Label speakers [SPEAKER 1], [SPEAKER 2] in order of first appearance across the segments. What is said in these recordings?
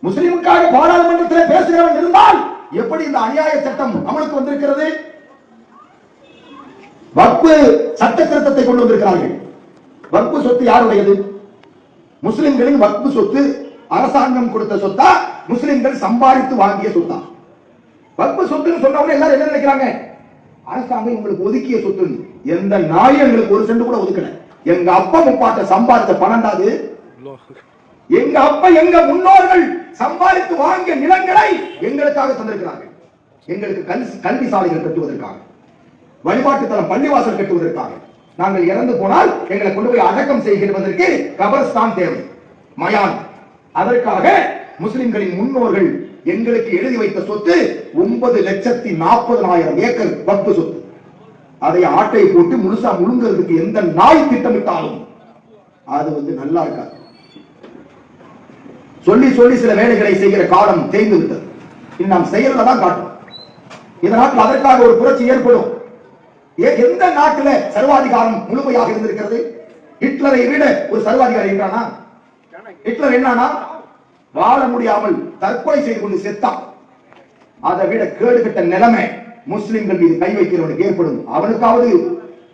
[SPEAKER 1] முஸ்லிமுக்காக பாராளுமன்றத்தில் பேசுகிறவன் இருந்தால் எப்படி இந்த அநியாய சட்டம் அமலுக்கு வந்திருக்கிறது? வக்ஃபு சட்ட திருத்தத்தை கொண்டு வந்திருக்கிறார்கள். வக்ஃபு சொத்து யாருடையது? முஸ்லிம்களின் வக்ஃபு சொத்து அரசாங்கம் கொடுத்த சொத்தா, முஸ்லிம்கள் சம்பாதித்து வாங்கிய சொத்தா? வக்ஃபு சொத்துன்னு சொன்னவங்க எல்லாரும் என்ன நினைக்கிறாங்க? அரசாங்கம் உங்களுக்கு ஒதுக்கிய சொத்து. எந்த நாய் எங்களுக்கு ஒரு சென்ட் கூட ஒதுக்கல. எங்க அப்பா முப்பாட்ட சம்பாதித்த பணம்டாது. எங்க அப்பா எங்க முன்னோர்கள் சம்பாதித்து வாங்கிய நிலங்களை எங்களுக்காக தந்திருக்கிறார்கள். எங்களுக்கு கல்வி சாலைகள் கட்டுவதற்காக, வழிபாட்டு தலம் பள்ளிவாசல் கட்டுவதற்காக. நாங்கள் இறந்து போனால் எங்களை கொண்டு போய் அடக்கம் செய்கிறதற்கு கபர்ஸ்தான் தேவை, மயான். அதற்காக முஸ்லிம்களின் முன்னோர்கள் எங்களுக்கு எழுதி வைத்த சொத்து 9,40,000 ஏக்கர் வக்ஃபு சொத்து. அதை ஆட்டை போட்டு முழுசா முழுங்கிறதுக்கு எந்த நாய் திட்டமிட்டாலும் அது நல்லா இருக்காது. சொல்லி சொல்லி சில வேலைகளை செய்கிற காலம் தேய்ந்து விட்டது. நாம் செயல்ல தான் காட்டும். இந்த நாட்டில் அதற்காக ஒரு புரட்சி ஏற்படும். எந்த நாட்டில் சர்வாதிகாரம் முழுமையாக இருந்திருக்கிறது? ஹிட்லரை விட ஒரு சர்வாதிகாரி என்றானா? ஹிட்லர் என்னன்னா, வாழ முடியாமல் தற்கொலை செய்து கொண்டு செத்தான். அதை விட கேடுகட்ட நிலைமை முஸ்லிம்கள் மீது கை வைக்கிறவனுக்கு ஏற்படும். அவனுக்காவது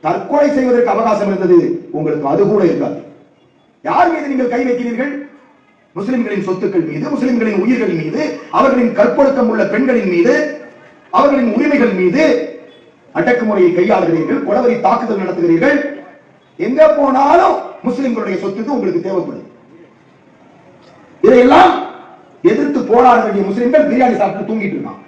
[SPEAKER 1] தற்கொலை செய்வதற்கு அவகாசம் இருந்தது, உங்களுக்கு அது கூட இருக்காது. யார் மீது நீங்கள் கை வைக்கிறீர்கள்? முஸ்லிம்களின் சொத்துக்கள் மீது, முஸ்லிம்களின் உயிர்கள் மீது, அவர்களின் கற்பொழுக்கம் உள்ள பெண்களின் மீது, அவர்களின் உரிமைகள் மீது அடக்குமுறையை கையாளுகிறீர்கள், கொலவரி தாக்குதல் நடத்துகிறீர்கள். எங்க போனாலும் முஸ்லிம்களுடைய சொத்துக்கு உங்களுக்கு தேவைப்படும். இதையெல்லாம் எதிர்த்து போராட வேண்டிய முஸ்லிம்கள் பிரியாணி சாப்பிட்டு தூங்கிட்டு இருக்காங்க.